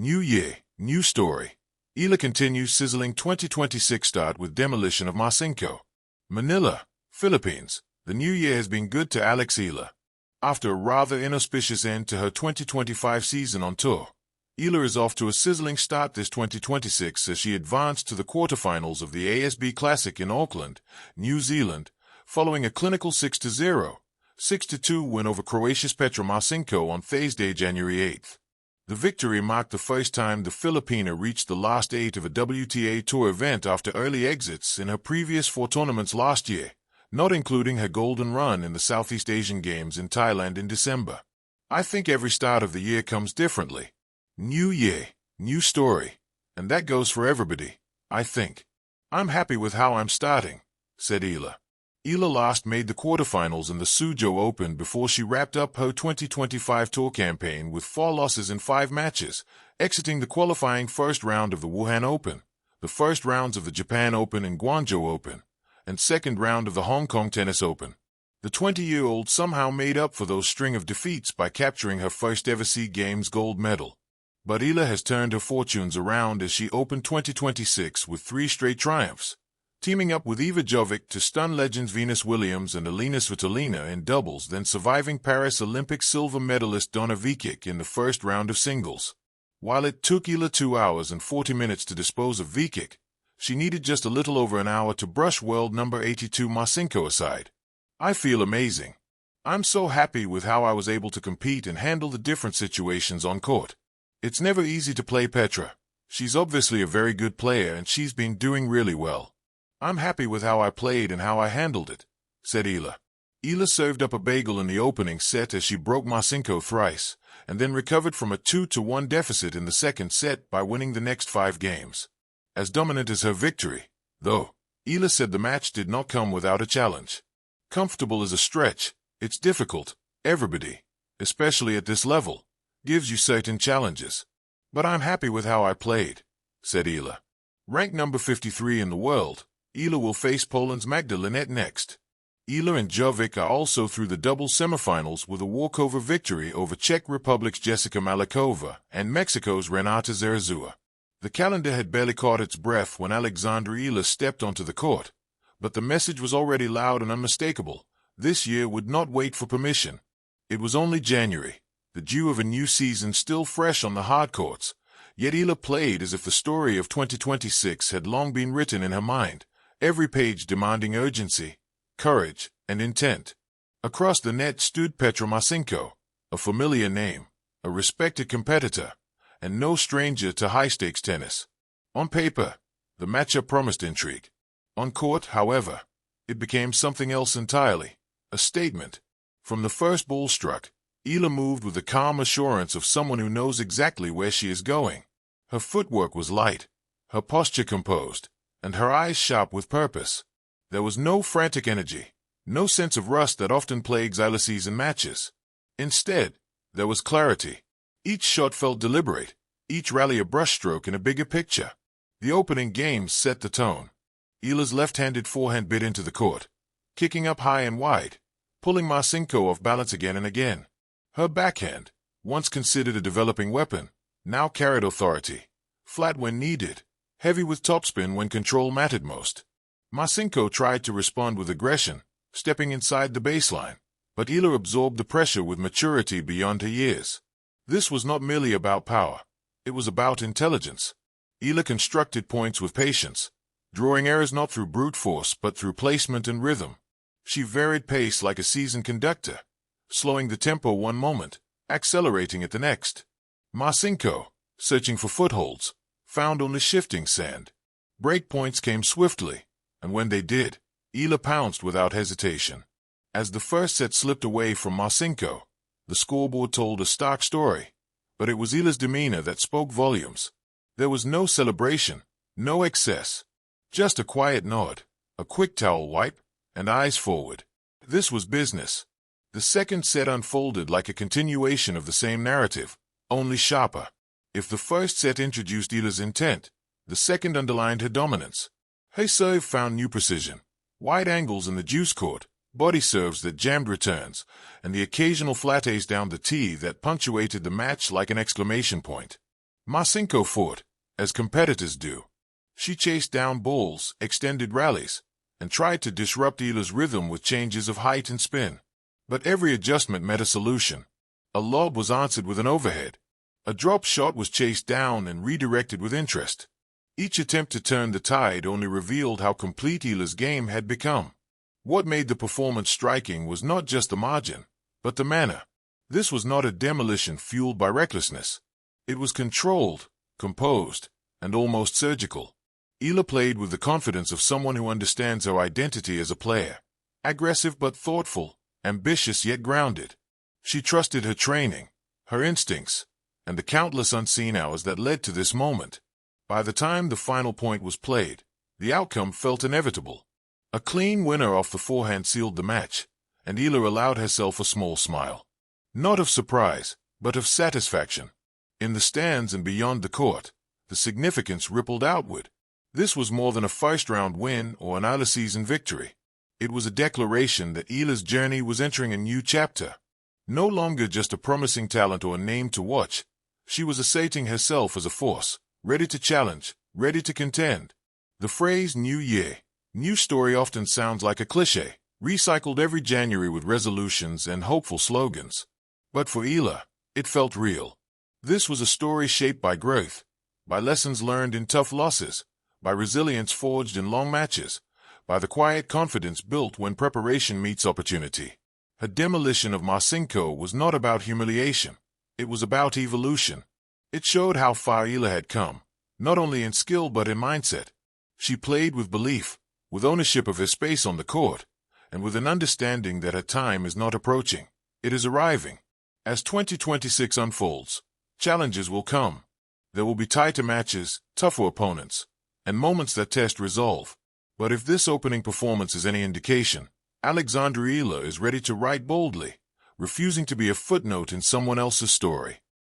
New year, new story. Eala continues sizzling 2026 start with demolition of Marcinko. Manila, Philippines. The new year has been good to Eala. After a rather inauspicious end to her 2025 season on tour, Eala is off to a sizzling start this 2026 as she advanced to the quarterfinals of the ASB Classic in Auckland, New Zealand, following a clinical 6-0, 6-2 win over Croatia's Petra Marcinko on Thursday, January 8th. The victory marked the first time the Filipina reached the last 8 of a WTA Tour event after early exits in her previous 4 tournaments last year, not including her golden run in the Southeast Asian Games in Thailand in December. I think every start of the year comes differently. New year, new story. And that goes for everybody, I think. I'm happy with how I'm starting, said Eala. Eala last made the quarterfinals in the Suzhou Open before she wrapped up her 2025 tour campaign with 4 losses in 5 matches, exiting the qualifying first round of the Wuhan Open, the first rounds of the Japan Open and Guangzhou Open, and second round of the Hong Kong Tennis Open. The 20-year-old somehow made up for those string of defeats by capturing her first ever SEA Games gold medal. But Eala has turned her fortunes around as she opened 2026 with 3 straight triumphs, teaming up with Iva Jovic to stun legends Venus Williams and Elina Svitolina in doubles, then surviving Paris Olympic silver medalist Donna Vekic in the first round of singles. While it took Eala 2 hours and 40 minutes to dispose of Vekic, she needed just a little over an hour to brush world number 82 Marcinko aside. I feel amazing. I'm so happy with how I was able to compete and handle the different situations on court. It's never easy to play Petra. She's obviously a very good player and she's been doing really well. I'm happy with how I played and how I handled it, said Eala. Eala served up a bagel in the opening set as she broke Marcinko thrice, and then recovered from a 2-1 deficit in the second set by winning the next 5 games. As dominant as her victory, though, Eala said the match did not come without a challenge. Comfortable is a stretch. It's difficult. Everybody, especially at this level, gives you certain challenges. But I'm happy with how I played, said Eala. Ranked number 53 in the world, Eala will face Poland's Magda Linette next. Eala and Jovic are also through the double semifinals with a walkover victory over Czech Republic's Jessica Malikova and Mexico's Renata Zarazua. The calendar had barely caught its breath when Alexandra Eala stepped onto the court, but the message was already loud and unmistakable. This year would not wait for permission. It was only January, the dew of a new season still fresh on the hard courts, yet Eala played as if the story of 2026 had long been written in her mind, every page demanding urgency, courage, and intent. Across the net stood Petra Marcinko, a familiar name, a respected competitor, and no stranger to high-stakes tennis. On paper, the matchup promised intrigue. On court, however, it became something else entirely, a statement. From the first ball struck, Eala moved with the calm assurance of someone who knows exactly where she is going. Her footwork was light, her posture composed, and her eyes sharp with purpose. There was no frantic energy, no sense of rust that often plagues Eala season matches. Instead, there was clarity. Each shot felt deliberate, each rally a brushstroke in a bigger picture. The opening games set the tone. Eala's left-handed forehand bit into the court, kicking up high and wide, pulling Marcinko off balance again and again. Her backhand, once considered a developing weapon, now carried authority, flat when needed, heavy with topspin when control mattered most. Marcinko tried to respond with aggression, stepping inside the baseline, but Eala absorbed the pressure with maturity beyond her years. This was not merely about power. It was about intelligence. Eala constructed points with patience, drawing errors not through brute force but through placement and rhythm. She varied pace like a seasoned conductor, slowing the tempo one moment, accelerating it the next. Marcinko, searching for footholds, found only shifting sand. Breakpoints came swiftly, and when they did, Eala pounced without hesitation. As the first set slipped away from Marcinko, the scoreboard told a stark story, but it was Eala's demeanor that spoke volumes. There was no celebration, no excess, just a quiet nod, a quick towel wipe, and eyes forward. This was business. The second set unfolded like a continuation of the same narrative, only sharper. If the first set introduced Eala's intent, the second underlined her dominance. Her serve found new precision, wide angles in the juice court, body serves that jammed returns, and the occasional flat ace down the tee that punctuated the match like an exclamation point. Marcinko fought, as competitors do. She chased down balls, extended rallies, and tried to disrupt Eala's rhythm with changes of height and spin. But every adjustment met a solution. A lob was answered with an overhead. A drop shot was chased down and redirected with interest. Each attempt to turn the tide only revealed how complete Eala's game had become. What made the performance striking was not just the margin, but the manner. This was not a demolition fueled by recklessness. It was controlled, composed, and almost surgical. Eala played with the confidence of someone who understands her identity as a player. Aggressive but thoughtful, ambitious yet grounded. She trusted her training, her instincts, and the countless unseen hours that led to this moment. By the time the final point was played, the outcome felt inevitable. A clean winner off the forehand sealed the match, and Eala allowed herself a small smile. Not of surprise, but of satisfaction. In the stands and beyond the court, the significance rippled outward. This was more than a first-round win or an early-season victory. It was a declaration that Eala's journey was entering a new chapter. No longer just a promising talent or a name to watch, she was asserting herself as a force, ready to challenge, ready to contend. The phrase "new year, new story" often sounds like a cliché, recycled every January with resolutions and hopeful slogans. But for Eala, it felt real. This was a story shaped by growth, by lessons learned in tough losses, by resilience forged in long matches, by the quiet confidence built when preparation meets opportunity. Her demolition of Marcinko was not about humiliation. It was about evolution. It showed how far Eala had come, not only in skill but in mindset. She played with belief, with ownership of her space on the court, and with an understanding that her time is not approaching. It is arriving. As 2026 unfolds, challenges will come. There will be tighter matches, tougher opponents, and moments that test resolve. But if this opening performance is any indication, Alexandra Eala is ready to write boldly, refusing to be a footnote in someone else's story.